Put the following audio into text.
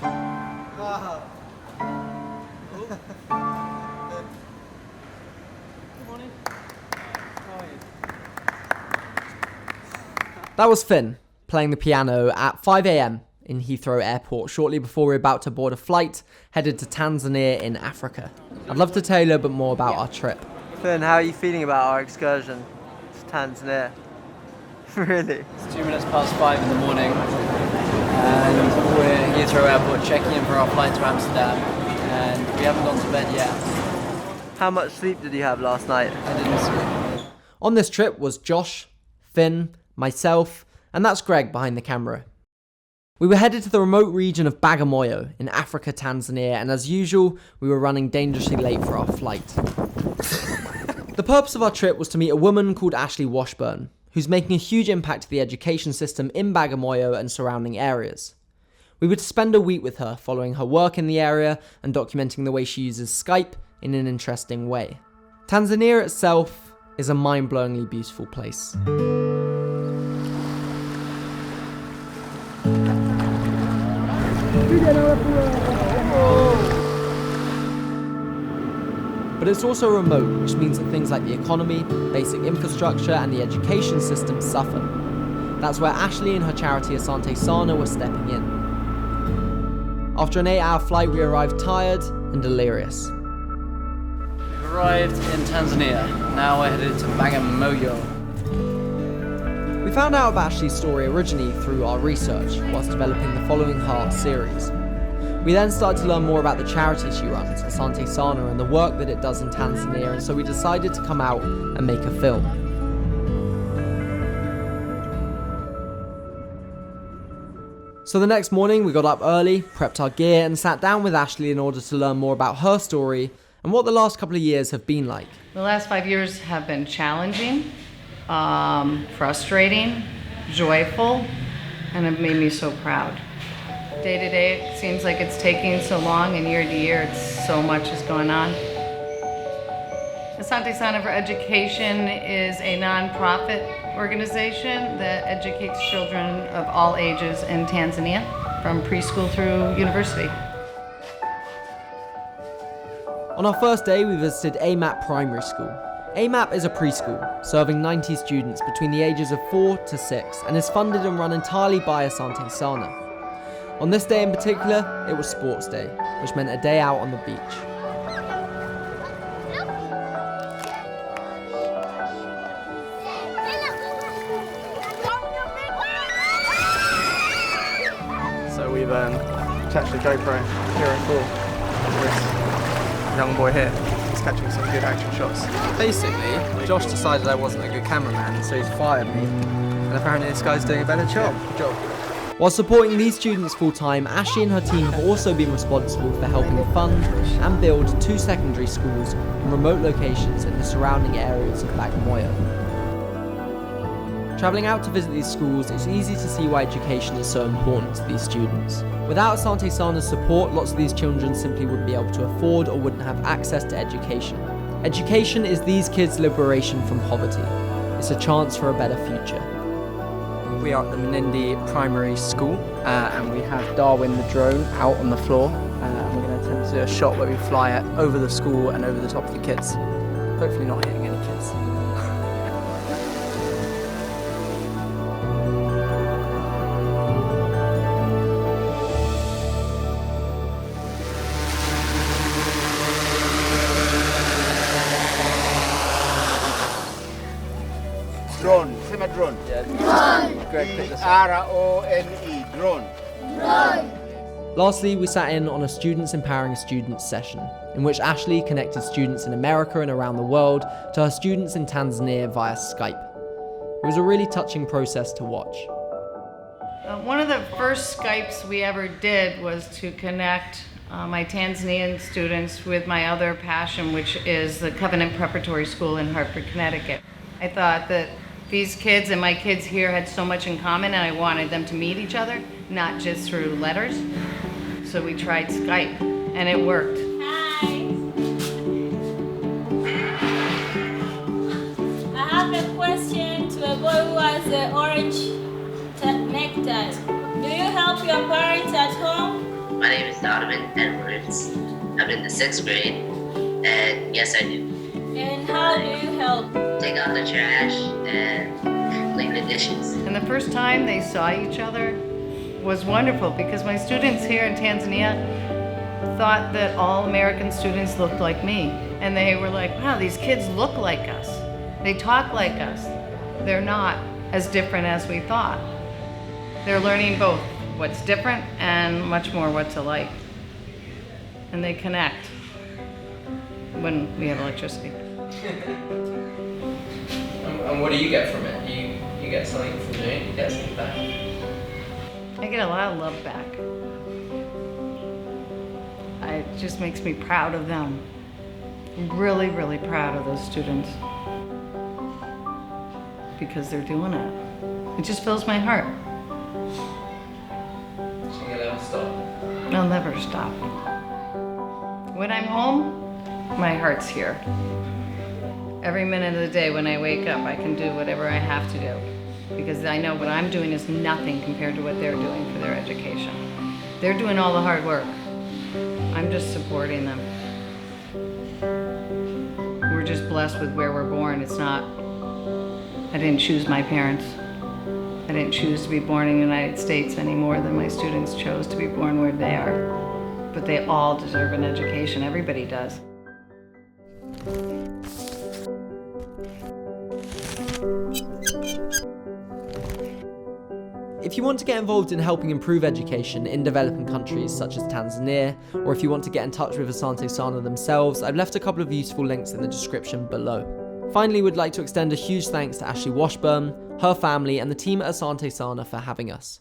Wow. Good morning. How are you? That was Finn playing the piano at 5 a.m. in Heathrow Airport shortly before we were about to board a flight headed to Tanzania in Africa. I'd love to tell you a little bit more about our trip. Finn, how are you feeling about our excursion to Tanzania? Really? It's 2 minutes past 5 in the morning and we're at Heathrow Airport checking in for our flight to Amsterdam and we haven't gone to bed yet. How much sleep did you have last night? I didn't sleep. On this trip was Josh, Finn, myself, and that's Greg behind the camera. We were headed to the remote region of Bagamoyo in Africa, Tanzania, and as usual, we were running dangerously late for our flight. The purpose of our trip was to meet a woman called Ashley Washburn, who's making a huge impact to the education system in Bagamoyo and surrounding areas. We were to spend a week with her, following her work in the area and documenting the way she uses Skype in an interesting way. Tanzania itself is a mind-blowingly beautiful place. But it's also remote, which means that things like the economy, basic infrastructure, and the education system suffer. That's where Ashley and her charity Asante Sana were stepping in. After an 8-hour flight, we arrived tired and delirious. We've arrived in Tanzania. Now we're headed to Bagamoyo. We found out about Ashley's story originally through our research, whilst developing the Following Heart series. We then started to learn more about the charity she runs, Asante Sana, and the work that it does in Tanzania, and so we decided to come out and make a film. So the next morning we got up early, prepped our gear, and sat down with Ashley in order to learn more about her story and what the last couple of years have been like. The last 5 years have been challenging, frustrating, joyful, and it made me so proud. Day to day, it seems like it's taking so long, and year to year, so much is going on. Asante Sana for Education is a non-profit organization that educates children of all ages in Tanzania, from preschool through university. On our first day, we visited AMAP Primary School. AMAP is a preschool, serving 90 students between the ages of 4 to 6, and is funded and run entirely by Asante Sana. On this day in particular, it was sports day, which meant a day out on the beach. So we've attached a GoPro here and for this young boy here. He's catching some good action shots. Basically, Josh decided I wasn't a good cameraman, so he's fired me. And apparently this guy's doing a better job. Good job. While supporting these students full-time, Ashley and her team have also been responsible for helping fund and build 2 secondary schools in remote locations in the surrounding areas of Bagamoyo. Travelling out to visit these schools, it's easy to see why education is so important to these students. Without Asante Sana's support, lots of these children simply wouldn't be able to afford or wouldn't have access to education. Education is these kids' liberation from poverty. It's a chance for a better future. We are at the Menindi Primary School and we have Darwin the drone out on the floor and we're going to attempt to do a shot where we fly it over the school and over the top of the kids. Hopefully not hitting any kids. Drone, sema drone. D-R-O-N-E, drone. Lastly, we sat in on a Students Empowering Students session, in which Ashley connected students in America and around the world to her students in Tanzania via Skype. It was a really touching process to watch. One of the first Skypes we ever did was to connect my Tanzanian students with my other passion, which is the Covenant Preparatory School in Hartford, Connecticut. I thought that these kids and my kids here had so much in common, and I wanted them to meet each other, not just through letters. So we tried Skype, and it worked. Hi. I have a question to a boy who has an orange necktie. Do you help your parents at home? My name is Donovan Edwards. I'm in the 6th grade, and yes, I do. And how do you help? Take out the trash and clean the dishes. And the first time they saw each other was wonderful because my students here in Tanzania thought that all American students looked like me. And they were like, wow, these kids look like us. They talk like us. They're not as different as we thought. They're learning both what's different and much more what's alike. And they connect when we have electricity. And what do you get from it? You get something from doing it? You get something back? I get a lot of love back. It just makes me proud of them. I'm really, really proud of those students because they're doing it. It just fills my heart. So you'll never stop? I'll never stop. When I'm home, my heart's here. Every minute of the day when I wake up, I can do whatever I have to do because I know what I'm doing is nothing compared to what they're doing for their education. They're doing all the hard work. I'm just supporting them. We're just blessed with where we're born. It's not, I didn't choose my parents. I didn't choose to be born in the United States any more than my students chose to be born where they are. But they all deserve an education. Everybody does. If you want to get involved in helping improve education in developing countries such as Tanzania, or if you want to get in touch with Asante Sana themselves, I've left a couple of useful links in the description below. Finally, we'd like to extend a huge thanks to Ashley Washburn, her family, and the team at Asante Sana for having us.